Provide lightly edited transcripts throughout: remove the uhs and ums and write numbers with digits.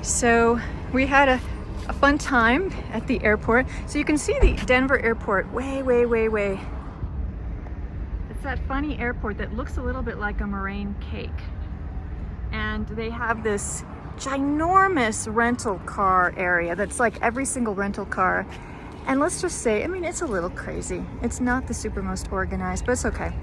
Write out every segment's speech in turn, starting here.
So we had a fun time at the airport. So you can see the Denver airport way, way, way, way. It's that funny airport that looks a little bit like a meringue cake. And they have this ginormous rental car area that's like every single rental car. And let's just say, I mean, it's a little crazy. It's not the super most organized, but it's okay.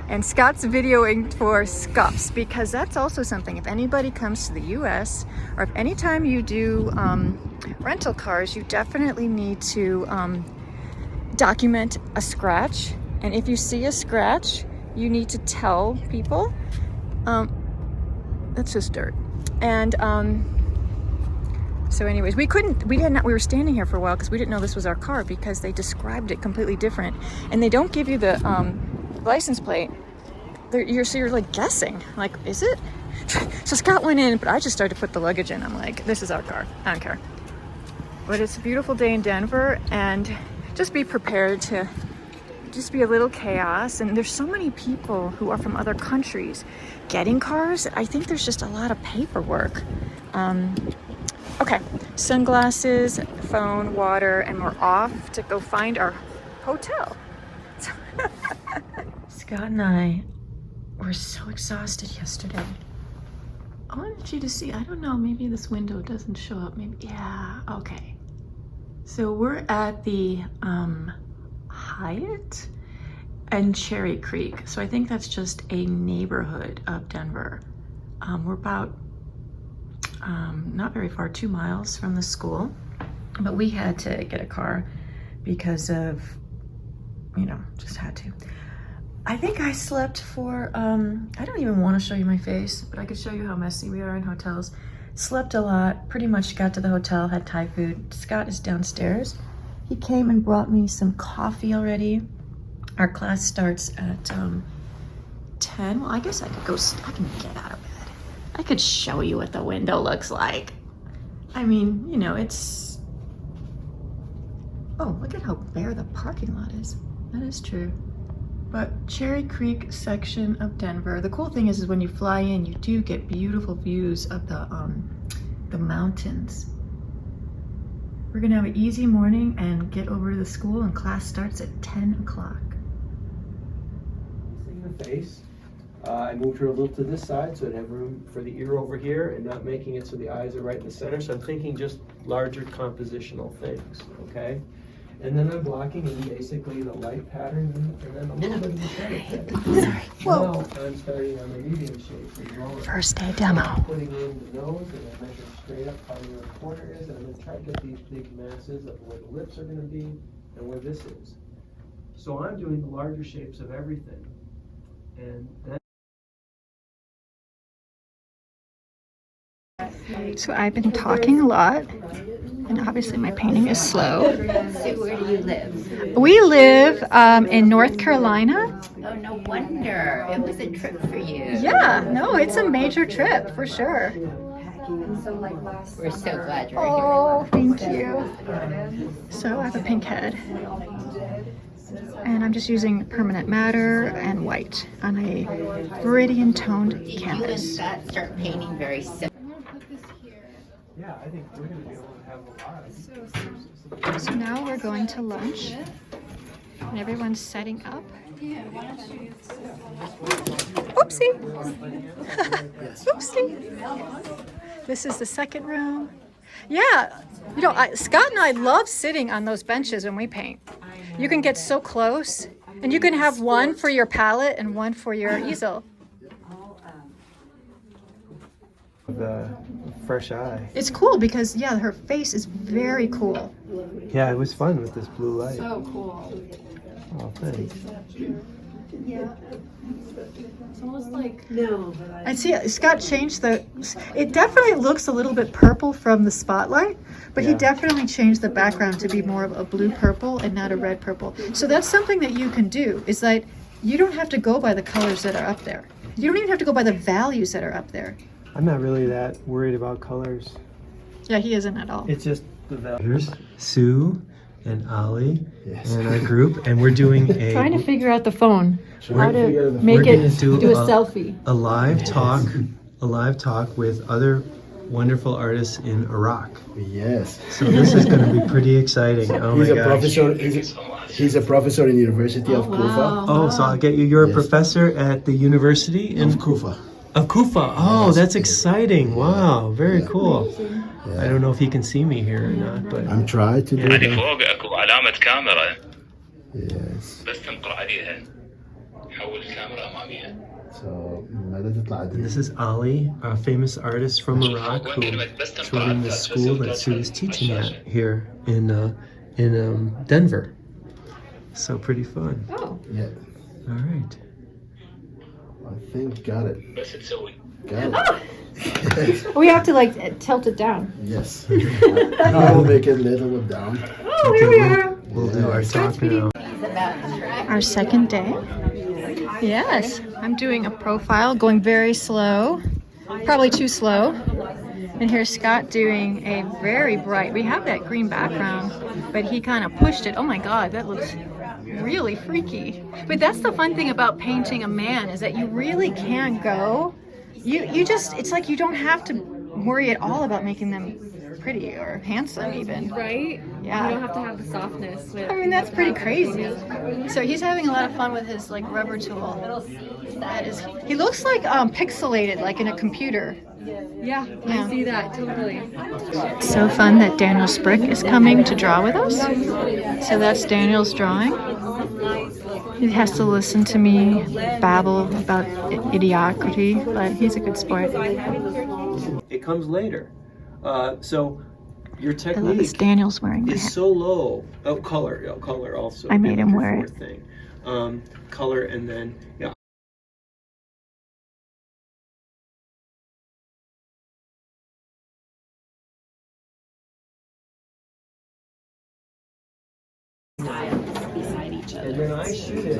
And Scott's videoing for SCUFs because that's also something. If anybody comes to the US, or if anytime you do rental cars, you definitely need to document a scratch. And if you see a scratch, you need to tell people. That's just dirt. And so anyways, we were standing here for a while because we didn't know this was our car because they described it completely different. And they don't give you the license plate. You're like guessing, like, is it? So Scott went in, but I just started to put the luggage in. I'm like, this is our car, I don't care. But it's a beautiful day in Denver, and just be prepared to just be a little chaos. And there's so many people who are from other countries getting cars. I think there's just a lot of paperwork. Okay, sunglasses, phone, water, and we're off to go find our hotel. Scott and I were so exhausted yesterday. I wanted you to see, I don't know, maybe this window doesn't show up, maybe, yeah, okay. So we're at the Hyatt and Cherry Creek. So I think that's just a neighborhood of Denver. We're about not very far, 2 miles from the school, but we had to get a car because of, you know, just had to. I think I slept for, I don't even want to show you my face, but I could show you how messy we are in hotels. Slept a lot, pretty much got to the hotel, had Thai food. Scott is downstairs. He came and brought me some coffee already. Our class starts at 10. Well, I guess I could go, I can get out of bed. I could show you what the window looks like. I mean, you know, it's, oh, look at how bare the parking lot is. That is true. But Cherry Creek section of Denver, the cool thing is when you fly in, you do get beautiful views of the mountains. We're gonna have an easy morning and get over to the school, and class starts at 10 o'clock. The face. I moved her a little to this side so I'd have room for the ear over here and not making it so the eyes are right in the center. So I'm thinking just larger compositional things, okay? And then I'm blocking in basically the light pattern and then a little bit of the shadow pattern. Sorry. Whoa. Now I'm starting on the medium shape. First day demo. Putting in the nose and I measure straight up how your corner is, and I'm going to try to get these big masses of where the lips are going to be and where this is. So I'm doing the larger shapes of everything. And then So I've been talking a lot, and obviously my painting is slow. So where do you live? We live in North Carolina. Oh, no wonder. It was a trip for you. Yeah, no, it's a major trip for sure. We're so glad you're Oh, thank you. So I have a pink head, and I'm just using permanent matter and white on a viridian toned here. canvas. You and Scott start painting very simple. yeah, I think we're going to be able to have a lot. So now we're going to lunch, and everyone's setting up. Oopsie! Oopsie! This is the second room. Yeah, you know, Scott and I love sitting on those benches when we paint. You can get so close, and you can have one for your palette and one for your easel. The fresh eye. It's cool because, yeah, her face is very cool. Yeah, it was fun with this blue light. So cool. Oh, thanks. It's almost like, I see Scott changed it definitely looks a little bit purple from the spotlight, but he definitely changed the background to be more of a blue purple and not a red purple. So that's something that you can do, is that you don't have to go by the colors that are up there. You don't even have to go by the values that are up there. I'm not really that worried about colors. Yeah, he isn't at all. It's just the value. Here's Sue and Ollie and our group, and we're doing Trying to figure out the phone. How to we're make gonna it do a selfie. a live talk with other wonderful artists in Iraq. Yes. So this is going to be pretty exciting. Oh He's my a gosh. professor. He's a professor in University of Kufa. Oh, so I'll get you. You're a Yes. professor at the University Of Kufa. of Kufa. Oh, Yes. that's exciting. Wow, very Yeah. cool. Yeah. I don't know if he can see me here or not, but I'm trying to do يعني that. فوق اكو علامة كاميرا Yes. بس تنقر عليها حول الكاميرا أمامية. So ماذا تطلع عدل؟ this is Ali, a famous artist from Iraq who is running this school that Sue is teaching at here in Denver. So pretty fun. Oh. Yeah. All right. I think got it. بس تسوي. Got it. We have to like tilt it down. Yes. I will make it a little bit down. Oh, here we are. We'll do our talk now. Our second day. Yes, I'm doing a profile, going very slow, probably too slow. And here's Scott doing a very bright. We have that green background, but he kind of pushed it. Oh my God, that looks really freaky. But that's the fun thing about painting a man is that you really can go. You just, it's like you don't have to worry at all about making them pretty or handsome even. Right? Yeah. You don't have to have the softness. With I mean, that's pretty crazy. So he's having a lot of fun with his like rubber tool. That is, he looks like pixelated, like in a computer. Yeah, Yeah. I see that totally. So fun that Daniel Sprick is coming to draw with us. So that's Daniel's drawing. He has to listen to me babble about idiocracy, but he's a good sport. It comes later. So your I love technique this Daniel's wearing my is hat. so low. Oh, color. Yeah, color also. I made him wear it. Thing. Color and then yeah. And then I shoot it.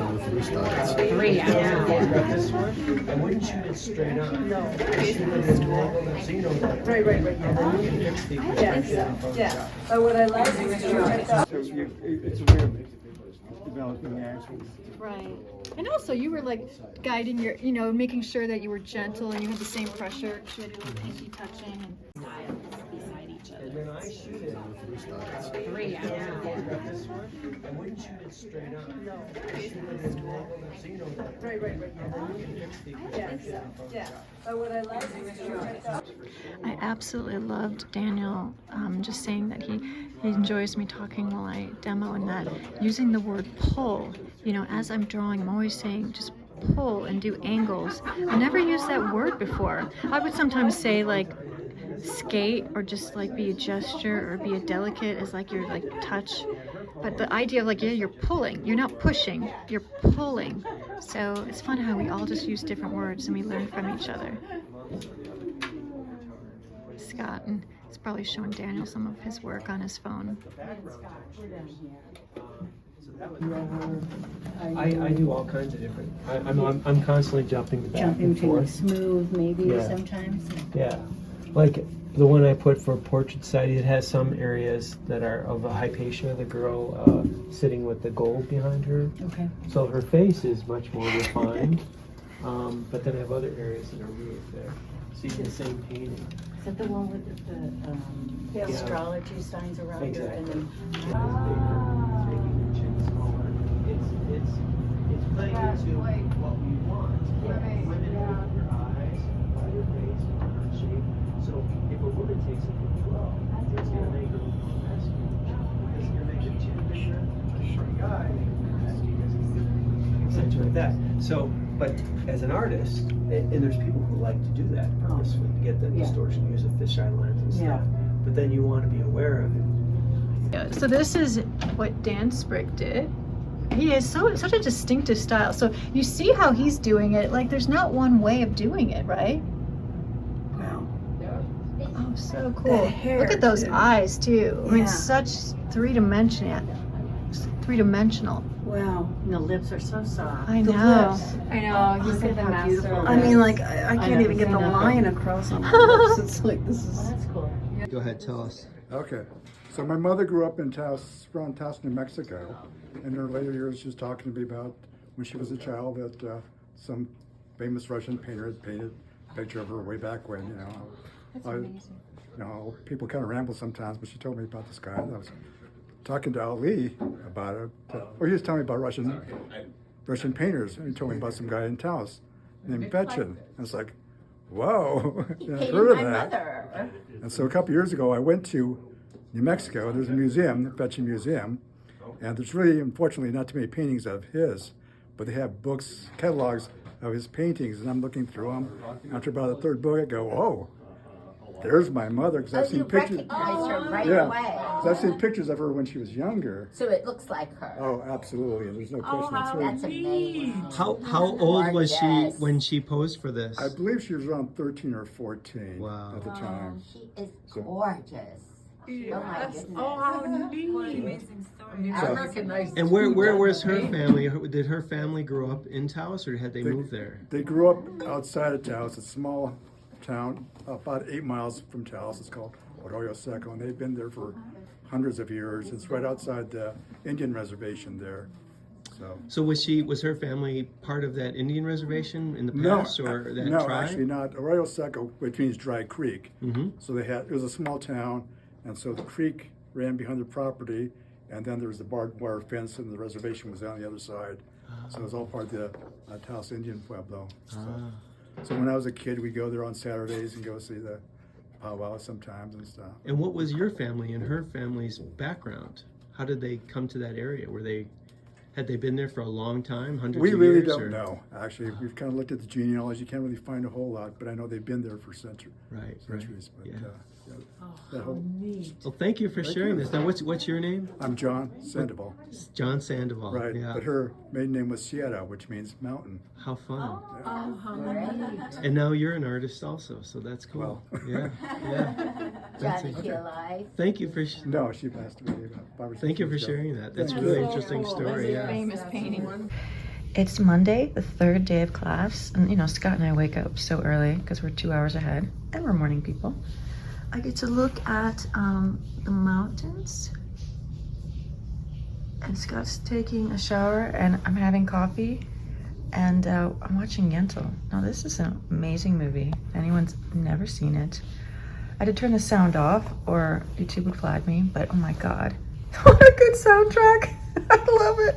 Three hours. This one, I wouldn't shoot it straight on. No. I shoot it at an angle, so you know that. Right. And then you can fix the perspective. Yeah, but what I like is It's a way of developing actions. Right. And also, you were like guiding your, making sure that you were gentle and you had the same pressure. She had a little pinky touching. And then I shoot it. 3 hours. This one, I wouldn't shoot it straight on. No. I shoot it at an angle, so you know that. Right. And then you can fix the perspective. Yeah, but what I like is I absolutely loved Daniel just saying that he enjoys me talking while I demo, and that using the word pull, as I'm drawing, I'm always saying just pull and do angles. I never used that word before. I would sometimes say like skate or just like be a gesture or be a delicate as like your like touch. But the idea of like, yeah, you're pulling, you're not pushing, you're pulling. So it's fun how we all just use different words and we learn from each other. Scott, and he's probably showing Daniel some of his work on his phone. I do all kinds of different. I'm constantly jumping back and forth. smooth maybe Yeah. sometimes. Yeah, like the one I put for Portrait Society, it has some areas that are of a Hypatia, the girl sitting with the gold behind her. Okay. So her face is much more refined, but then I have other areas that are really there. See the same painting. Is that the one with the Yeah. astrology signs around it? Exactly. And then, It's making the chin smaller. It's playing into what we want. Women with your eyes, your face, your shape. So if a woman takes it from 12, it's going to make her look more masculine. Because you're making the chin bigger, a short guy, accentuate that. So, but as an artist, and there's people who like to do that purposefully to get the distortion, use a fisheye lens and stuff. But then you want to be aware of it. So this is what Dan Sprick did. He has such a distinctive style. So you see how he's doing it. Like there's not one way of doing it, right? Wow. Oh, so cool. That hair, Look at those too. eyes too. I mean, Yeah. such three-dimensional. Wow. the lips are so soft. I The know. lips. I know. He's Look at the how master. beautiful. of I mean, it. like I can't even get the line across on my lips. It's like this is. That's cool. Go ahead, tell us. Okay, so my mother grew up in around Taos, New Mexico. In her later years, she was talking to me about when she was a child that some famous Russian painter had painted a picture of her way back when, That's I- amazing. You know, people kind of ramble sometimes, but she told me about this guy. And I was talking to Ali about it. Well, he was telling me about Russian painters, and he told me about some guy in Taos named Fetchin. I was like, whoa, I've heard of that. And so a couple years ago, I went to New Mexico. There's a museum, the Fetchin Museum, and there's really, unfortunately, not too many paintings of his, but they have books, catalogs of his paintings, and I'm looking through them. After about the third book, I go, oh, there's my mother, because I've seen pictures. Recognize her right Yeah, away. 'cause I've seen pictures of her when she was younger. So it looks like her. Oh, absolutely, and there's no question. It's her. That's amazing. How old was she Gorgeous. when she posed for this? I believe she was around 13 or 14 Wow. at the time. She is So- gorgeous. Oh my goodness. I recognize. And where was her family? Did her family grow up in Taos, or had they moved there? They grew up outside of Taos, a small town about 8 miles from Taos. It's called Arroyo Seco, and they've been there for hundreds of years. It's right outside the Indian reservation there. So was her family part of that Indian reservation in the No, past, or that no, tribe? actually not. Arroyo Seco, which means dry creek. Mm-hmm. So it was a small town, and so the creek ran behind the property, and then there was the barbed wire fence, and the reservation was on the other side. So it was all part of the Taos Indian Pueblo. So when I was a kid, we'd go there on Saturdays and go see the powwow sometimes and stuff. And what was your family and her family's background? How did they come to that area? Had they been there for a long time, hundreds We of really years? don't or- know, actually. We've kind of looked at the genealogy. You can't really find a whole lot, but I know they've been there for Right, centuries. But, yeah. that whole, Well, thank you for sharing this. Now, what's your name? I'm John Sandoval. John Sandoval. Right, Yeah. but her maiden name was Sierra, which means mountain. How fun. Great. And now you're an artist also, so that's cool. Well. Yeah, yeah. That's John, is she it. alive? Thank you for No, she passed away about 5 or 6 thank you for years ago. sharing that. That's a Thank really you. interesting story. Yeah. Famous painting. It's Monday, the third day of class, and you know, Scott and I wake up so early because we're 2 hours ahead, and we're morning people. I get to look at the mountains, and Scott's taking a shower, and I'm having coffee, and I'm watching Yentl. Now, this is an amazing movie. If anyone's never seen it, I had to turn the sound off, or YouTube would flag me. But oh my God, what a good soundtrack! I love it.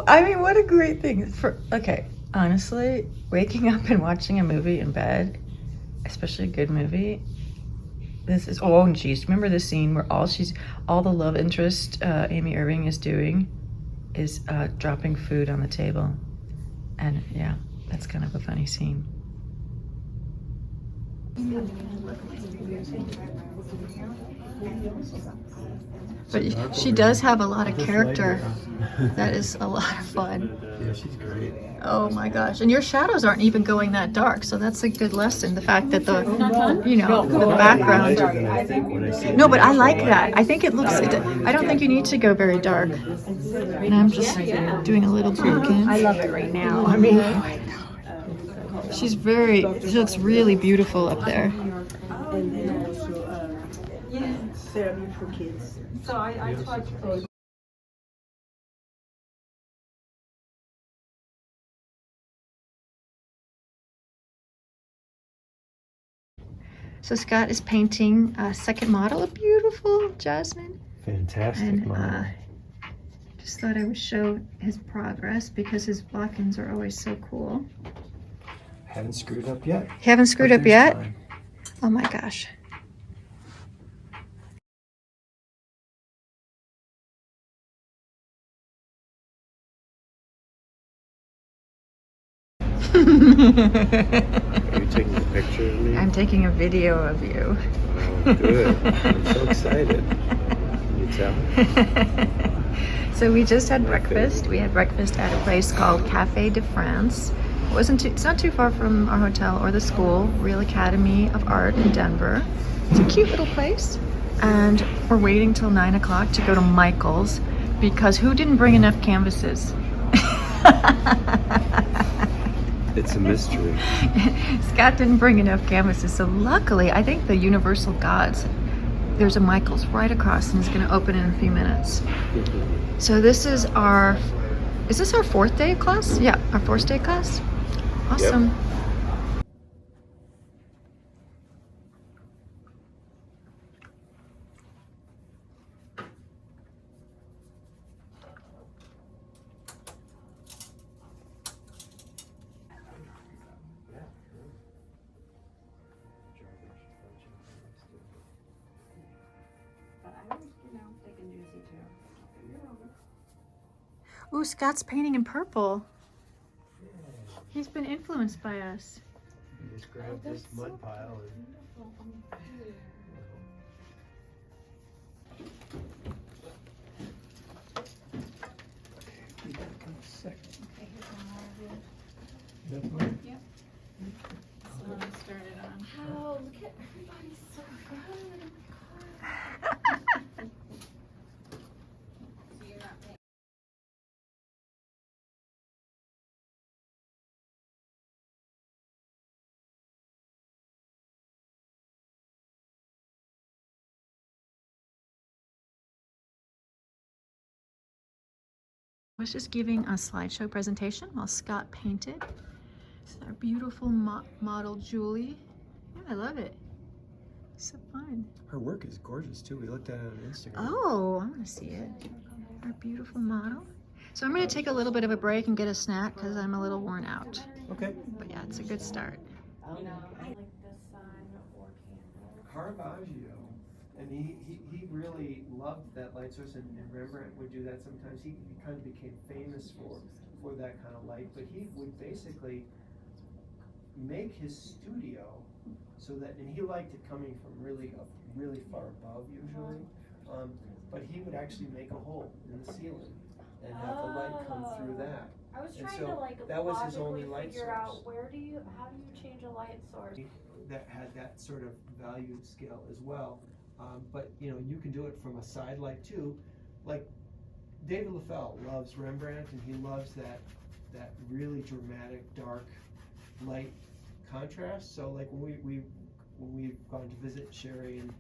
I mean, what a great thing. Okay, honestly, waking up and watching a movie in bed, especially a good movie. This is, oh, and geez, remember the scene where all the love interest Amy Irving is doing is dropping food on the table. And yeah, that's kind of a funny scene. But she does have a lot of character. That is a lot of fun. Yeah, she's great. Oh my gosh. And your shadows aren't even going that dark, so that's a good lesson. The fact that the, you know, the background. No, but I like that. I think it looks, I don't think you need to go very dark. And I'm just doing a little pumpkin. I love it right now. I mean, She looks really beautiful up there. And then also therapy for kids. so I taught So Scott is painting a second model, a beautiful Jasmine. Fantastic. And just thought I would show his progress because his block-ins are always so cool. Haven't screwed up yet. Haven't screwed up yet? Oh my gosh. Are you taking a picture of me? I'm taking a video of you. Oh, good. I'm so excited. Can you tell? So we just had breakfast. We had breakfast at a place called Café de France. It's not too far from our hotel or the school, Real Academy of Art in Denver. It's a cute little place. And we're waiting till 9 o'clock to go to Michael's because who didn't bring enough canvases? It's a mystery. Scott didn't bring enough canvases, so luckily, I think the Universal Gods, there's a Michael's right across and it's gonna open in a few minutes. So is this our 4th day of class? Yeah, our 4th day of class. Awesome. Ooh, Scott's painting in purple. He's been influenced by us. You just grab this mud pile and... Oh, look at everybody's so good. I was just giving a slideshow presentation while Scott painted. It's our beautiful model, Julie. Yeah, I love it. So fun. Her work is gorgeous too. We looked at it on Instagram. Oh, I want to see it. Our beautiful model. So I'm going to take a little bit of a break and get a snack because I'm a little worn out. Okay. But yeah, it's a good start. Caravaggio, and he really loved that light source, and Rembrandt would do that sometimes. He kind of became famous for that kind of light, but he would basically make his studio so that, and he liked it coming from really far above usually, but he would actually make a hole in the ceiling and have the light come through that. I was And trying so to like that was his only logically light figure source. out how do you change a light source? That had that sort of value scale as well, but you know, you can do it from a side light too. Like David Lafell loves Rembrandt, and he loves that really dramatic dark light contrast. So like when we've gone to visit Sherry and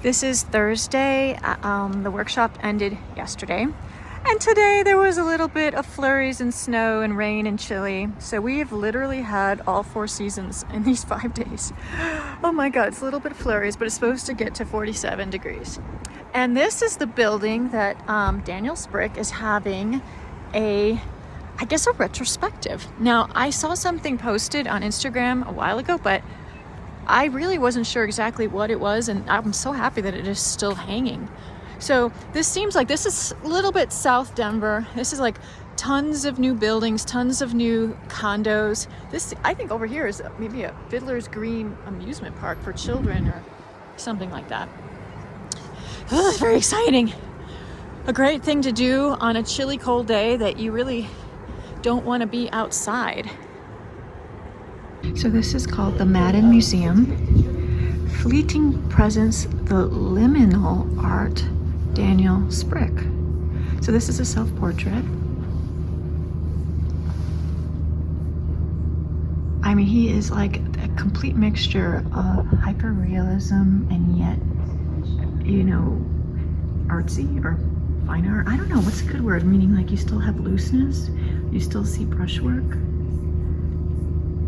This is Thursday. The workshop ended yesterday. And today there was a little bit of flurries and snow and rain and chilly. So we have literally had all 4 seasons in these 5 days. Oh my God, it's a little bit of flurries, but it's supposed to get to 47 degrees. And this is the building that Daniel Sprick is having a retrospective. Now, I saw something posted on Instagram a while ago, but I really wasn't sure exactly what it was, and I'm so happy that it is still hanging. So this seems like this is a little bit South Denver. This is like tons of new buildings, tons of new condos. This, I think over here is maybe a Fiddler's Green amusement park for children or something like that. Oh, very exciting. A great thing to do on a chilly, cold day that you really don't want to be outside. So this is called the Madden Museum. Fleeting Presence, the Liminal Art, Daniel Sprick. So this is a self-portrait. I mean, he is like a complete mixture of hyper-realism and yet, you know, artsy or fine art. I don't know, what's a good word? Meaning like you still have looseness, you still see brushwork.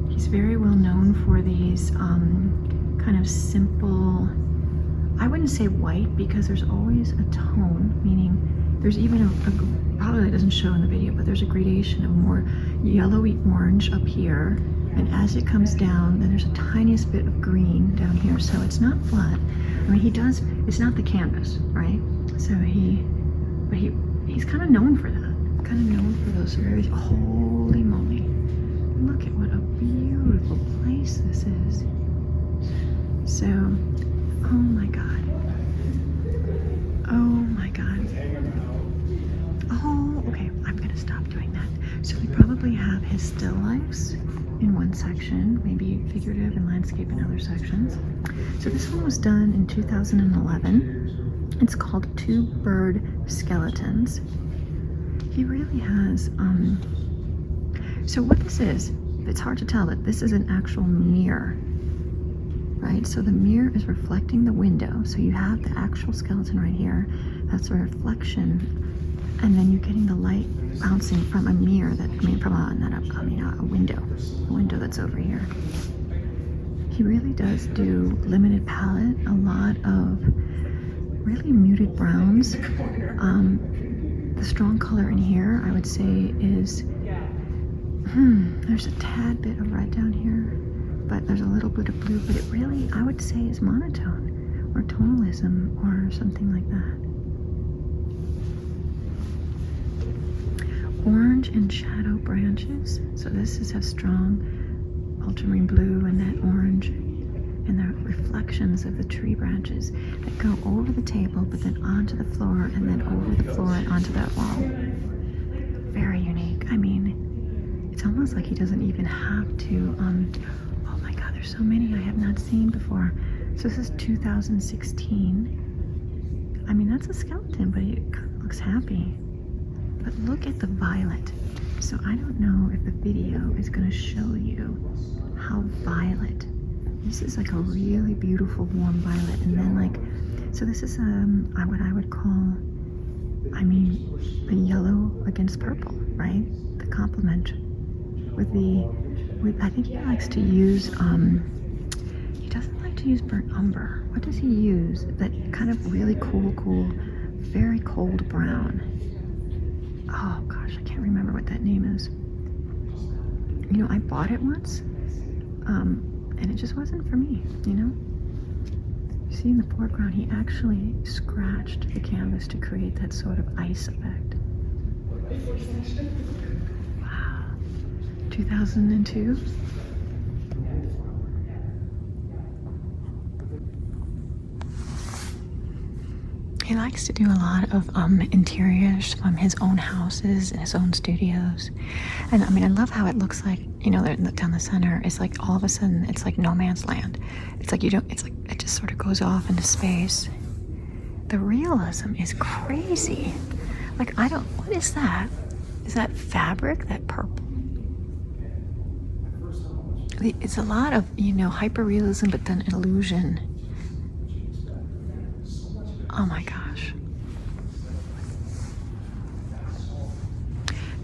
He's very well known for these kind of simple, I wouldn't say white because there's always a tone, meaning there's even probably it doesn't show in the video, but there's a gradation of more yellowy orange up here And as it comes down, then there's a tiniest bit of green down here, so it's not flat. I mean, it's not the canvas, right? So he's kind of known for that. Kind of known for those very, holy moly. Look at what a beautiful place this is. So, oh my God. Oh my God. Oh, okay, I'm gonna stop doing that. So we probably have his still lifes in one section, maybe figurative and landscape in other sections. So this one was done in 2011. It's called Two Bird Skeletons. He really has, so what this is, it's hard to tell that this is an actual mirror, right? So the mirror is reflecting the window. So you have the actual skeleton right here. That's a reflection. And then you're getting the light bouncing from a mirror a window that's over here. He really does do limited palette, a lot of really muted browns. The strong color in here, I would say, is, there's a tad bit of red down here, but there's a little bit of blue, but it really, I would say, is monotone or tonalism or something like that. Orange and shadow branches. So this is a strong ultramarine blue and that orange and the reflections of the tree branches that go over the table but then onto the floor and then over the floor and onto that wall. Very unique. I mean, it's almost like he doesn't even have to, oh my God, there's so many I have not seen before. So this is 2016. I mean, that's a skeleton, but he kind of looks happy. But look at the violet. So I don't know if the video is going to show you how violet. This is like a really beautiful warm violet. And then like, so this is what I would call, I mean, the yellow against purple, right? The complement with I think he likes to use, he doesn't like to use burnt umber. What does he use? That kind of really cool, very cold brown. Oh gosh, I can't remember what that name is. You know, I bought it once, and it just wasn't for me, you know? You see in the foreground, he actually scratched the canvas to create that sort of ice effect. Wow. 2002. He likes to do a lot of interiors from his own houses and his own studios. And I mean, I love how it looks like, you know, down the center, it's like all of a sudden, it's like no man's land. It's like it's like, it just sort of goes off into space. The realism is crazy. Like, what is that? Is that fabric, that purple? It's a lot of, you know, hyper-realism, but then illusion. Oh my gosh.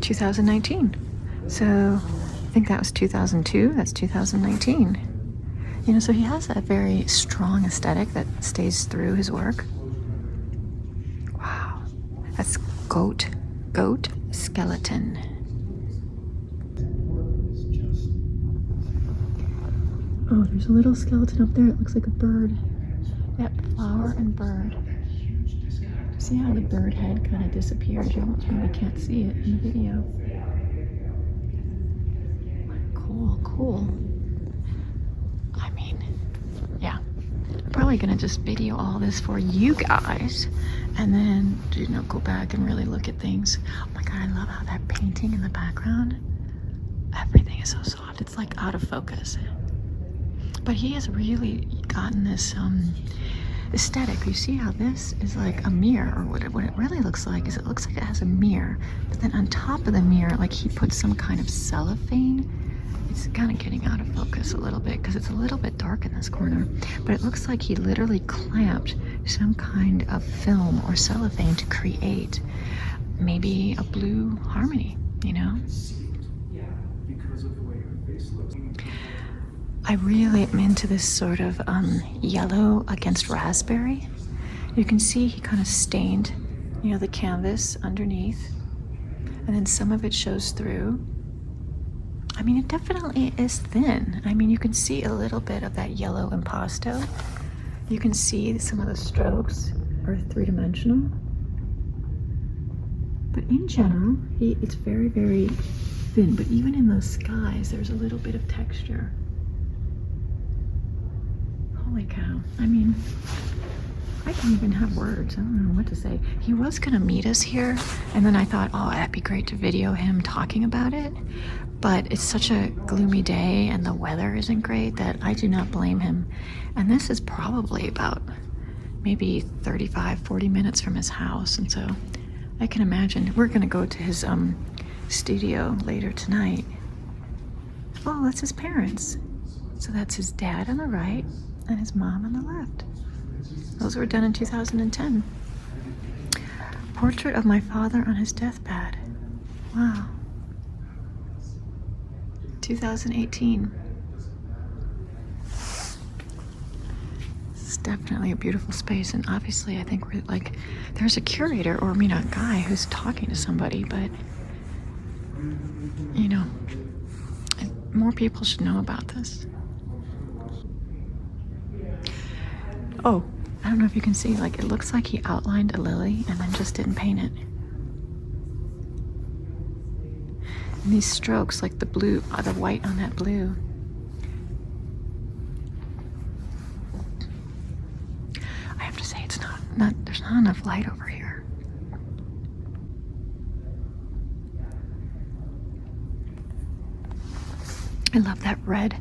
2019. So I think that was 2002. That's 2019. You know, so he has that very strong aesthetic that stays through his work. Wow. That's goat skeleton. Oh, there's a little skeleton up there. It looks like a bird. Yep, flower and bird. See how the bird head kind of disappears? You maybe can't see it in the video. Cool. I mean, yeah. I'm probably gonna just video all this for you guys and then, you know, go back and really look at things. Oh my God, I love how that painting in the background, everything is so soft. It's like out of focus. But he has really gotten this aesthetic. You see how this is like a mirror, or what it really looks like is it looks like it has a mirror, but then on top of the mirror, like he put some kind of cellophane. It's kind of getting out of focus a little bit because it's a little bit dark in this corner, but it looks like he literally clamped some kind of film or cellophane to create maybe a blue harmony, you know? I really am into this sort of yellow against raspberry. You can see he kind of stained, you know, the canvas underneath, and then some of it shows through. I mean, it definitely is thin. I mean, you can see a little bit of that yellow impasto. You can see some of the strokes are three-dimensional. But in general, it's very, very thin. But even in those skies, there's a little bit of texture. Holy cow. I mean, I don't even have words. I don't know what to say. He was gonna meet us here, and then I thought, oh, that'd be great to video him talking about it. But it's such a gloomy day and the weather isn't great that I do not blame him. And this is probably about maybe 35, 40 minutes from his house. And so I can imagine we're gonna go to his studio later tonight. Oh, that's his parents. So that's his dad on the right and his mom on the left. Those were done in 2010. Portrait of my father on his deathbed. Wow. 2018. It's definitely a beautiful space, and obviously I think we're like, there's a curator, or I mean a guy who's talking to somebody, but you know, more people should know about this. Oh, I don't know if you can see, like, it looks like he outlined a lily and then just didn't paint it. And these strokes, like the blue, the white on that blue. I have to say, it's not there's not enough light over here. I love that red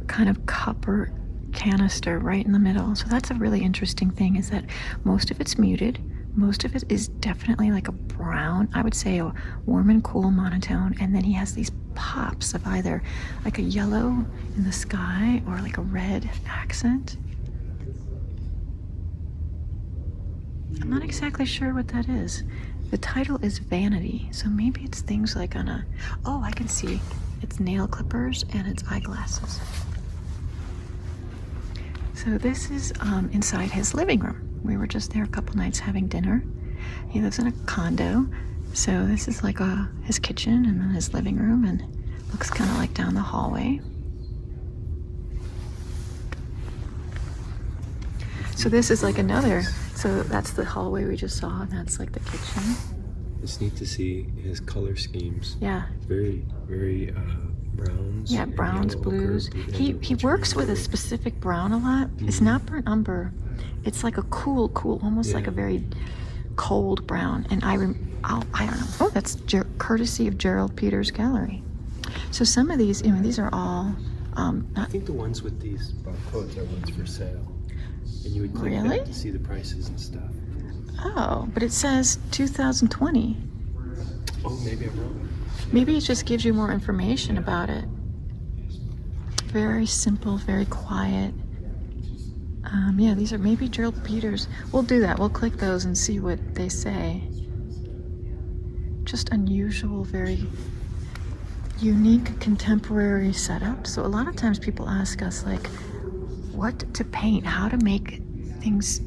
kind of copper canister right in the middle. So that's a really interesting thing, is that most of it's muted. Most of it is definitely like a brown, I would say a warm and cool monotone. And then he has these pops of either like a yellow in the sky or like a red accent. I'm not exactly sure what that is. The title is Vanity. So maybe it's things like on a, oh, I can see. It's nail clippers and it's eyeglasses. So this is inside his living room. We were just there a couple nights having dinner. He lives in a condo. So this is like his kitchen and then his living room, and looks kind of like down the hallway. So this is like another, so that's the hallway we just saw, and that's like the kitchen. It's neat to see his color schemes. Yeah. Very, very browns. Yeah, browns, yellow, blues. ochre, He works with a specific brown a lot. It's not burnt umber. It's like a cool, almost like a very cold brown. And I don't know. Oh, that's courtesy of Gerald Peters Gallery. So some of these, these are all. I think the ones with these barcodes are ones for sale. And you would click Really? that to see the prices and stuff. Oh, but it says 2020. Oh, maybe I'm wrong. Maybe it just gives you more information about it. Very simple, very quiet. Yeah, these are maybe Gerald Peters. We'll do that. We'll click those and see what they say. Just unusual, very unique contemporary setup. So a lot of times people ask us, like, what to paint, how to make things,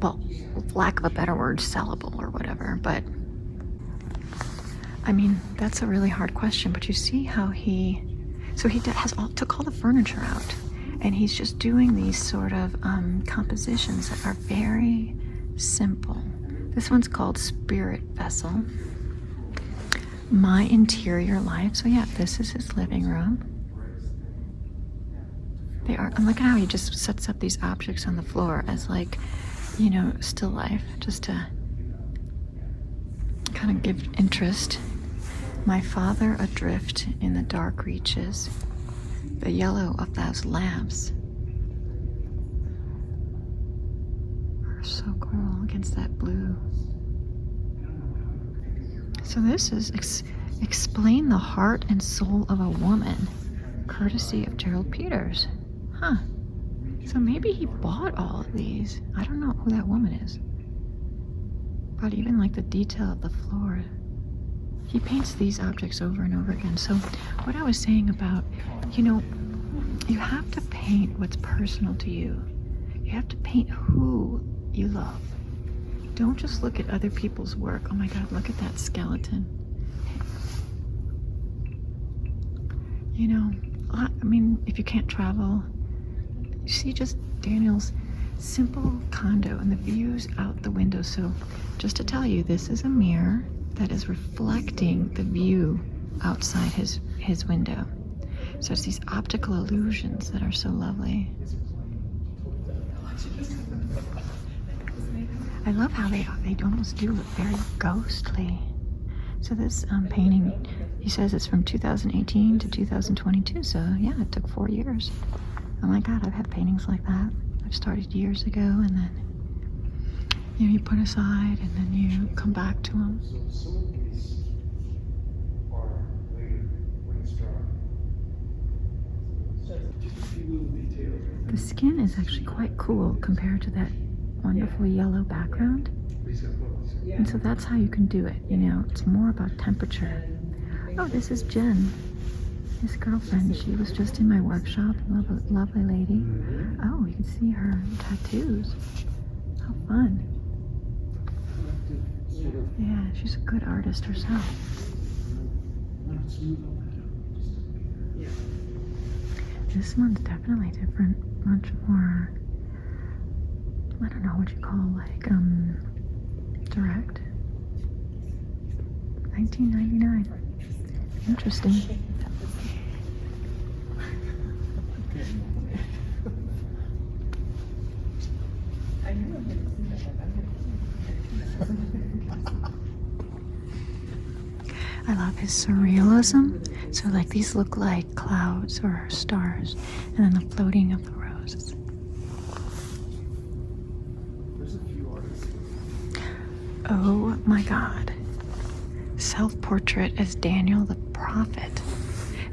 well, lack of a better word, sellable or whatever. But I mean, that's a really hard question. But you see how he took all the furniture out, and he's just doing these sort of compositions that are very simple. This one's called Spirit Vessel. My Interior Life. So yeah, this is his living room. I'm looking how he just sets up these objects on the floor as like, still life, just to kind of give interest. My father adrift in the dark reaches, the yellow of those lamps are so cool against that blue. So this is Explain the Heart and Soul of a Woman, courtesy of Gerald Peters. Huh. So maybe he bought all of these. I don't know who that woman is. But even like the detail of the floor. He paints these objects over and over again. So what I was saying about, you have to paint what's personal to you. You have to paint who you love. Don't just look at other people's work. Oh my God, look at that skeleton. you know, I mean, if you can't travel, you see just Daniel's simple condo and the views out the window. So just to tell you, this is a mirror that is reflecting the view outside his window. So it's these optical illusions that are so lovely. I love how they almost do look very ghostly. So this painting, he says it's from 2018 to 2022. So yeah, it took 4 years. Oh my God, I've had paintings like that. I've started years ago, and then you put aside, and then you come back to them. The skin is actually quite cool compared to that wonderful yellow background. And so that's how you can do it, it's more about temperature. Oh, this is Jen, his girlfriend. She was just in my workshop, lovely lady. Oh, you can see her tattoos. How fun. Yeah, she's a good artist herself. This one's definitely different, much more, I don't know what you call, like, direct. 1999. Interesting. I love his surrealism. So like these look like clouds or stars, and then the floating of the roses. Oh my God. Self-portrait as Daniel the Prophet.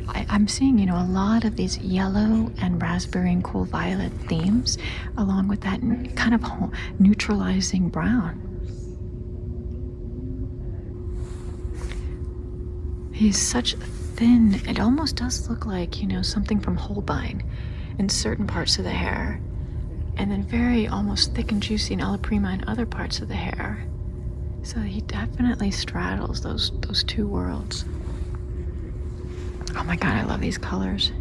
I'm seeing, a lot of these yellow and raspberry and cool violet themes, along with that kind of neutralizing brown. He's such thin, it almost does look like, something from Holbein in certain parts of the hair, and then very almost thick and juicy in Alla Prima in other parts of the hair. So he definitely straddles those two worlds. Oh my God, I love these colors.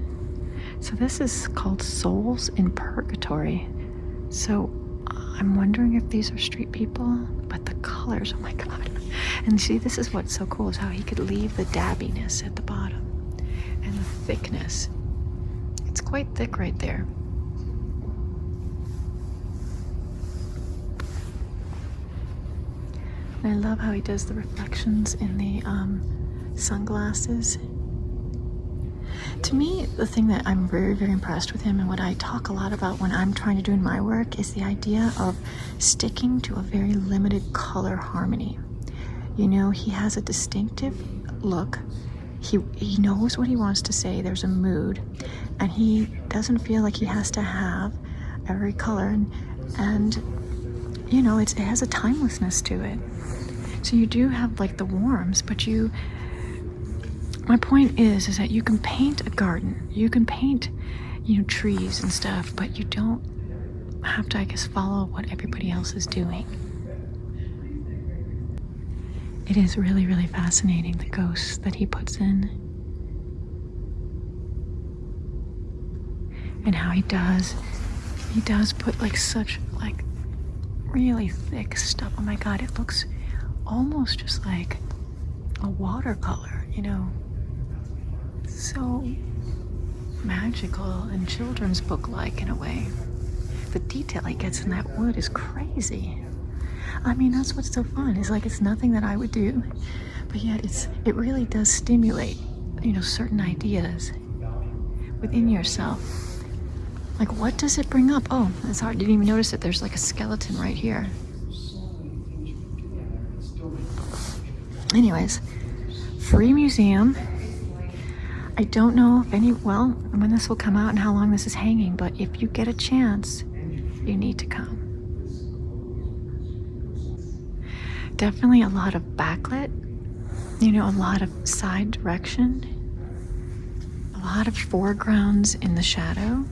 So this is called Souls in Purgatory. So I'm wondering if these are street people, but the colors, oh my God. And see, this is what's so cool, is how he could leave the dabbiness at the bottom and the thickness. It's quite thick right there. And I love how he does the reflections in the sunglasses. To me, the thing that I'm very, very impressed with him, and what I talk a lot about when I'm trying to do in my work, is the idea of sticking to a very limited color harmony. He has a distinctive look. He knows what he wants to say. There's a mood, and he doesn't feel like he has to have every color, and it has a timelessness to it. So you do have like the warms, but my point is that you can paint a garden, you can paint, trees and stuff, but you don't have to, I guess, follow what everybody else is doing. It is really, really fascinating, the ghosts that he puts in. And how he does put like such like really thick stuff. Oh my God, it looks almost just like a watercolor, so magical and children's book-like in a way. The detail he gets in that wood is crazy. I mean, that's what's so fun. It's like it's nothing that I would do, but yet it really does stimulate, certain ideas within yourself. Like, what does it bring up? Oh, it's hard. Didn't even notice it. There's like a skeleton right here. Anyways, free museum. I don't know if when this will come out and how long this is hanging, but if you get a chance, you need to come. Definitely a lot of backlit, a lot of side direction, a lot of foregrounds in the shadow.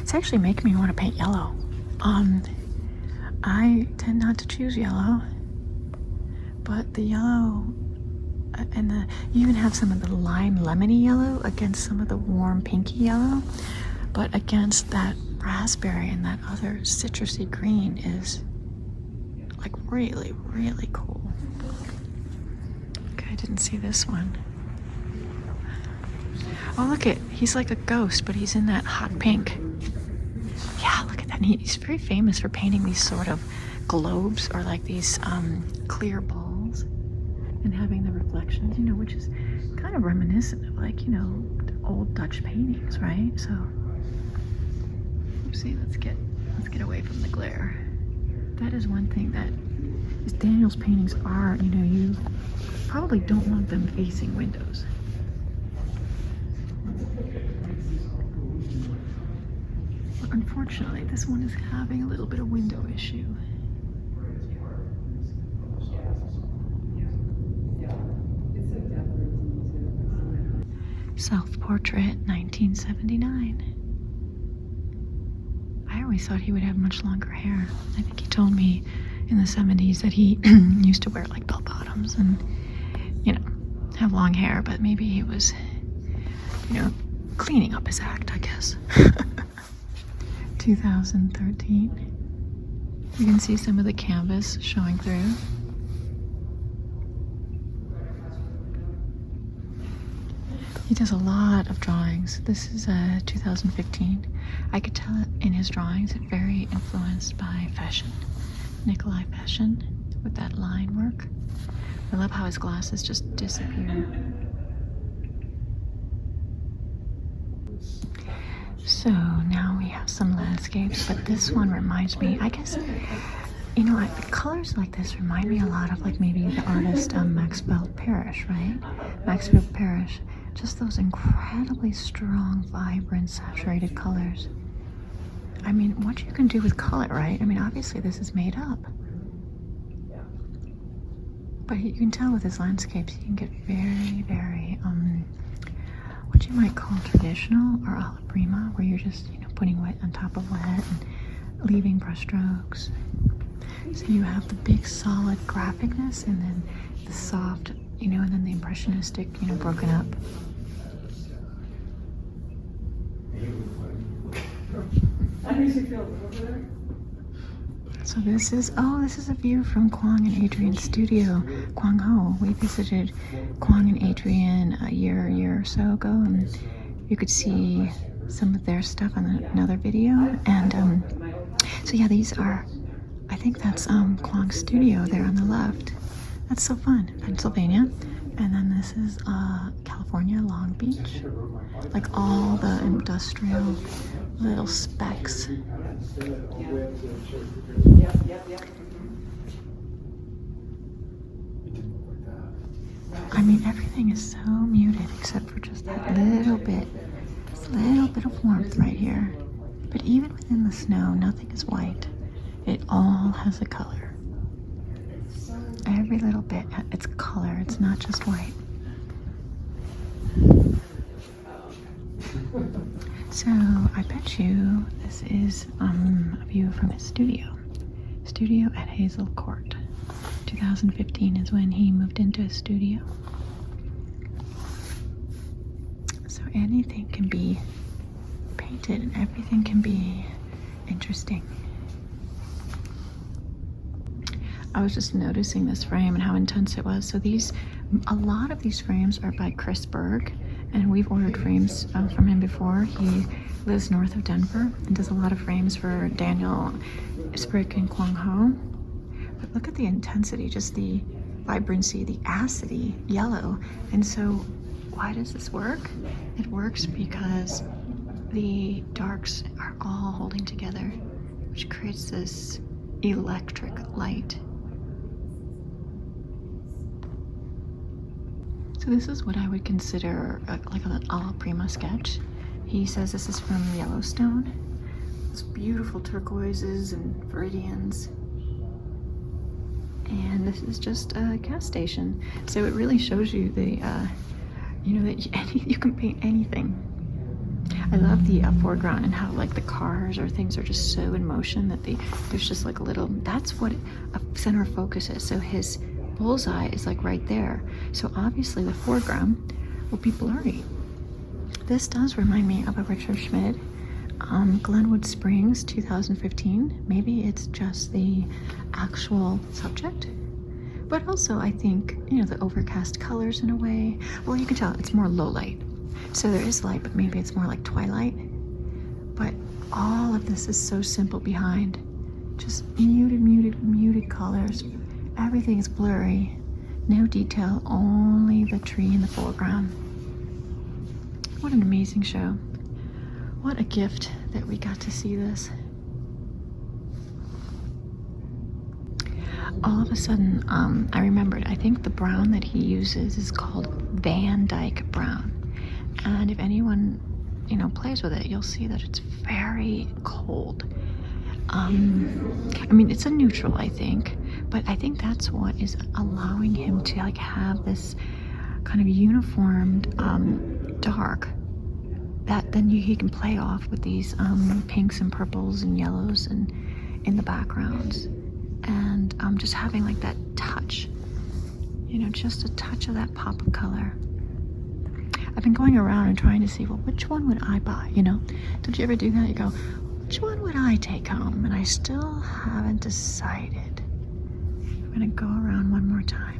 It's actually making me want to paint yellow. I tend not to choose yellow, but the yellow and you even have some of the lime lemony yellow against some of the warm pinky yellow, but against that raspberry and that other citrusy green is like really, really cool. Okay, I didn't see this one. Oh, look it, he's like a ghost, but he's in that hot pink. Yeah, look at that. And he's very famous for painting these sort of globes or like these clear balls and having the reflections, you know, which is kind of reminiscent of like, you know, old Dutch paintings, right? So, let's see, let's get away from the glare. That is one thing that Daniel's paintings are, you know, you probably don't want them facing windows. But unfortunately, this one is having a little bit of window issue. Self-portrait, 1979. I always thought he would have much longer hair. I think he told me in the 70s that he used to wear like bell bottoms and, you know, have long hair, but maybe he was, you know, cleaning up his act, I guess. 2013. You can see some of the canvas showing through. He does a lot of drawings. This is 2015. I could tell in his drawings it's very influenced by fashion. Nikolai fashion with that line work. I love how his glasses just disappear. So now we have some landscapes, but this one reminds me, I guess, you know, colors like this remind me a lot of like maybe the artist Maxfield Parrish, right? Maxfield Parrish. Just those incredibly strong, vibrant, saturated colors. I mean, what you can do with color, right? I mean, obviously this is made up. But you can tell with his landscapes, you can get very, very, what you might call traditional or alla prima, where you're just, you know, putting wet on top of wet and leaving brush strokes. So you have the big, solid graphicness and then the soft, you know, and then the impressionistic, you know, broken up. So this is a view from Kwong and Adrian's studio, Kwang Ho. We visited Kwong and Adrian a year or so ago, and you could see some of their stuff on another video. And so yeah, these are, I think that's Kwong's studio there on the left. That's so fun, Pennsylvania. And then this is California, Long Beach. Like all the industrial little specks. I mean, everything is so muted except for just that little bit of warmth right here. But even within the snow, nothing is white. It all has a color. Every little bit, it's color. It's not just white. So I bet you this is a view from his studio at Hazel Court. 2015 is when he moved into his studio. So anything can be painted and everything can be interesting. I was just noticing this frame and how intense it was. So a lot of these frames are by Chris Berg, and we've ordered frames from him before. He lives north of Denver and does a lot of frames for Daniel Sprick and Kwang Ho. But look at the intensity, just the vibrancy, the acidity, yellow. And so why does this work? It works because the darks are all holding together, which creates this electric light. So this is what I would consider like an alla prima sketch. He says this is from Yellowstone. It's beautiful turquoises and viridians. And this is just a gas station. So it really shows you the, you know, that you can paint anything. I love the foreground and how like the cars or things are just so in motion that there's just like a little, that's what a center of focus is. So his bullseye is like right there. So obviously the foreground will be blurry. This does remind me of a Richard Schmid, Glenwood Springs 2015. Maybe it's just the actual subject. But also I think, you know, the overcast colors in a way. Well, you can tell it's more low light. So there is light, but maybe it's more like twilight. But all of this is so simple behind. Just muted colors. Everything is blurry. No detail, only the tree in the foreground. What an amazing show. What a gift that we got to see this. All of a sudden, I remembered, I think the brown that he uses is called Van Dyke brown. And if anyone, you know, plays with it, you'll see that it's very cold. I mean, it's a neutral, I think, but I think that's what is allowing him to like have this kind of uniformed dark that then he can play off with these pinks and purples and yellows and in the backgrounds. And just having like that touch, you know, just a touch of that pop of color. I've been going around and trying to see, well, which one would I buy, you know? Don't you ever do that? You go, which one would I take home? And I still haven't decided. I'm gonna go around one more time.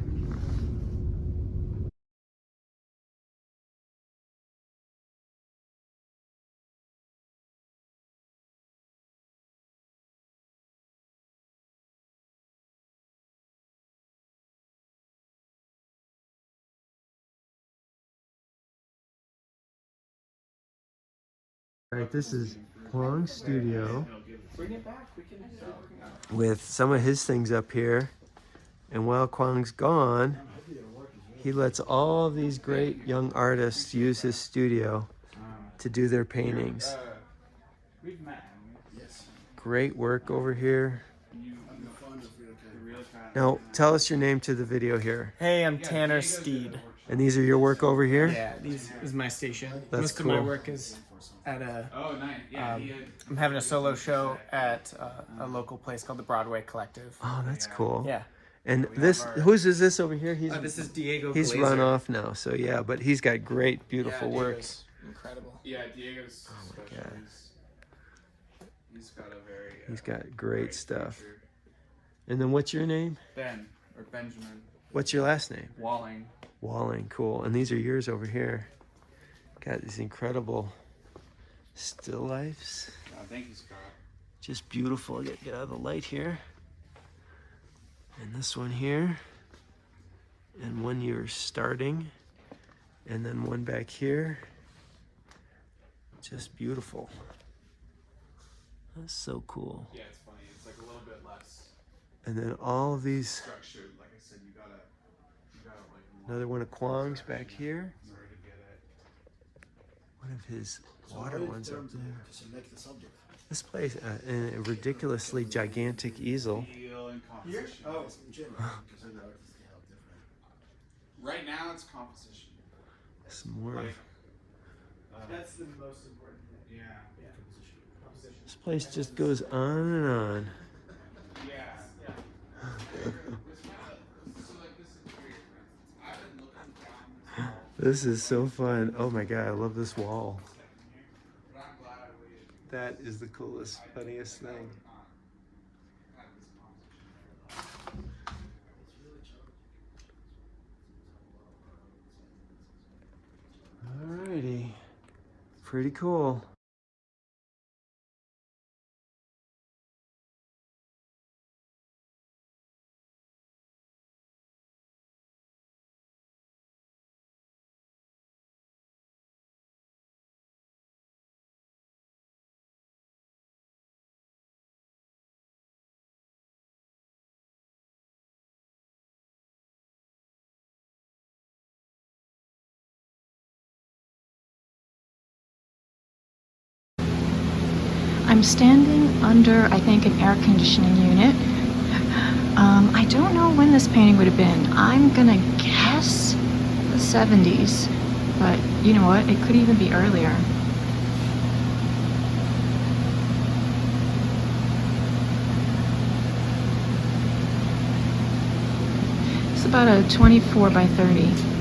All right, this is Kwong's studio with some of his things up here. And while Kwong's gone, he lets all of these great young artists use his studio to do their paintings. Great work over here. Now, tell us your name to the video here. Hey, I'm Tanner Steed. And these are your work over here? Yeah, this is my station. That's Most cool. of my work is at a... I'm having a solo show at a local place called the Broadway Collective. Oh, that's cool. Yeah. And this, whose is this over here? This is Diego He's Glazer. run off now, so yeah, but he's got great, beautiful works. Incredible. Yeah, Diego's Oh my special. God. He's got a very He's got great stuff. And then what's your name? Ben or Benjamin What's your last name? Walling. Walling, cool. And these are yours over here. Got these incredible still lifes. Oh, thank you, Scott. Just beautiful. Get out of the light here. And this one here. And one you're starting. And then one back here. Just beautiful. That's so cool. Yeah, it's funny. It's like a little bit less And then all of these. structured. Like I said, you gotta like. Another one of Kwong's back here. Sorry to get it. One of his water ones up there. Select the subject. This place, in a ridiculously gigantic easel. Feel and composition. Oh, in general, because other artists they have different. Right now, it's composition. Some more. Like, That's the most important thing. yeah. Composition. This place just goes on and on. Yeah. Yeah. So like this interior, for instance, I've been looking down this This is so fun. Oh my god, I love this wall. but I'm glad I waited. That is the coolest, funniest thing. Alrighty. Pretty cool. I'm standing under, I think, an air conditioning unit. I don't know when this painting would have been. I'm gonna guess the 70s, but you know what? It could even be earlier. about a 24 by 30.